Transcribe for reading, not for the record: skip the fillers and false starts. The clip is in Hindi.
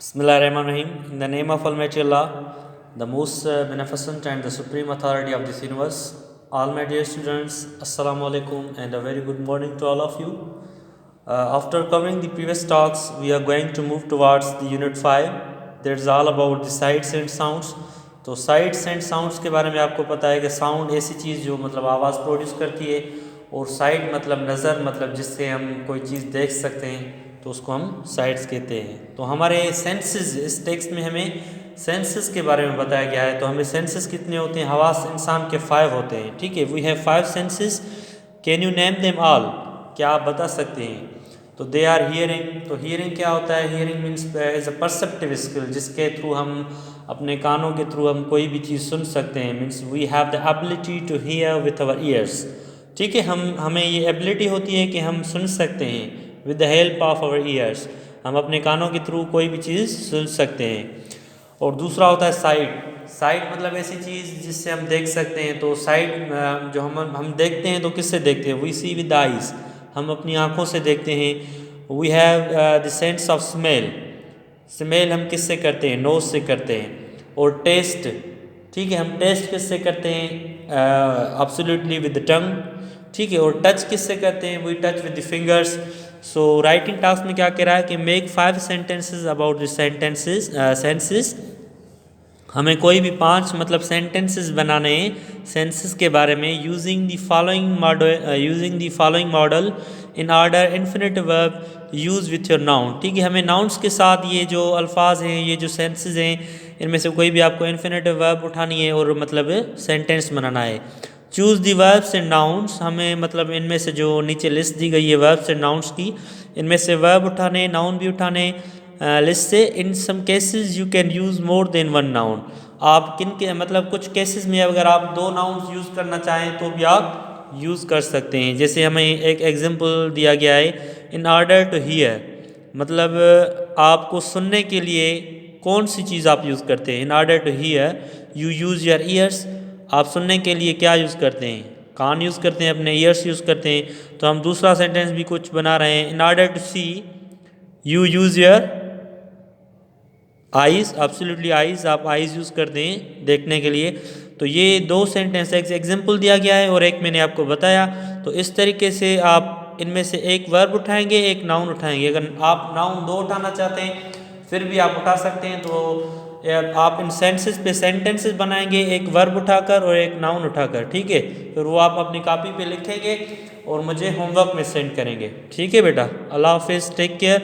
Bismillahirrahmanirrahim. In the name of Almighty Allah, the most beneficent and the supreme authority of this universe, all my dear students, Assalamu alaikum and a very good morning to all of you. After covering the previous talks, we are going to move towards the unit 5. That is all about the sights and sounds. तो साइट्स एंड साउंड्स के बारे में आपको पता है कि साउंड ऐसी चीज़ जो मतलब आवाज़ प्रोड्यूस करती है, और साइट मतलब नज़र, मतलब जिससे हम कोई चीज़ देख सकते हैं तो उसको हम साइट्स कहते हैं। तो हमारे सेंसेस, इस टेक्स्ट में हमें सेंसेस के बारे में बताया गया है। तो हमें सेंसेस कितने होते हैं? हवास इंसान के 5 होते हैं, ठीक है। We have 5 senses, can you name them all? क्या आप बता सकते हैं? तो दे आर हियरिंग। तो हियरिंग क्या होता है? Hearing means is a perceptive skill, जिसके थ्रू हम अपने कानों के थ्रू हम कोई भी चीज़ सुन सकते हैं। Means we have the ability to hear with our ears, ठीक है। हमें ये एबिलिटी होती है कि हम सुन सकते हैं with the help of our ears, हम अपने कानों के थ्रू कोई भी चीज़ सुन सकते हैं। और दूसरा होता है साइट। साइट मतलब ऐसी चीज़ जिससे हम देख सकते हैं। तो साइट जो हम देखते हैं तो किससे देखते हैं? वी सी विद आइज़, हम अपनी आँखों से देखते हैं। We have the sense of smell, smell हम किससे करते हैं? नोज से करते हैं। और टेस्ट, ठीक है, हम टेस्ट किससे करते हैं? एब्सोल्युटली विद द टंग, ठीक है। और टच किससे करते हैं? We touch with the fingers. So writing task में क्या कह रहा है कि make 5 sentences about the senses. हमें कोई भी 5 मतलब सेंटेंसेस बनाने हैं सेंसेस के बारे में, using the following model in order infinitive verb use with your noun, ठीक है। हमें नाउन्स के साथ ये जो अल्फाज हैं, ये जो सेंसेस हैं, इनमें से कोई भी आपको इन्फिनिटिव वर्ब उठानी है और मतलब सेंटेंस बनाना है। Choose the verbs and nouns, हमें मतलब इनमें से जो नीचे लिस्ट दी गई है वर्ब्स एंड नाउन्स की, इनमें से वर्ब उठाने, नाउन भी उठाने लिस्ट से। In some cases you can use more than one noun. आप किन के मतलब कुछ केसेस में अगर आप 2 नाउन्स यूज़ करना चाहें तो भी आप यूज़ कर सकते हैं। जैसे हमें एक एग्जांपल दिया गया है, इन ऑर्डर टू हियर, मतलब आपको सुनने के लिए कौन सी चीज़ आप यूज़ करते हैं? In order to hear you use your ears, आप सुनने के लिए क्या यूज़ करते हैं? कान यूज़ करते हैं, अपने ईयर्स यूज़ करते हैं। तो हम दूसरा सेंटेंस भी कुछ बना रहे हैं, in order to see you use your eyes, absolutely eyes, आप आइज़ यूज़ करते हैं देखने के लिए। तो ये 2 सेंटेंस, एक एग्जाम्पल दिया गया है और एक मैंने आपको बताया। तो इस तरीके से आप इनमें से एक वर्ब उठाएंगे, एक नाउन उठाएंगे। अगर आप नाउन 2 उठाना चाहते हैं फिर भी आप उठा सकते हैं। तो आप इन सेंटेंसेस बनाएंगे, एक वर्ब उठाकर और एक नाउन उठाकर, ठीक है। फिर वो आप अपनी कॉपी पे लिखेंगे और मुझे होमवर्क में सेंड करेंगे, ठीक है बेटा। अल्लाह हाफिज़, टेक केयर।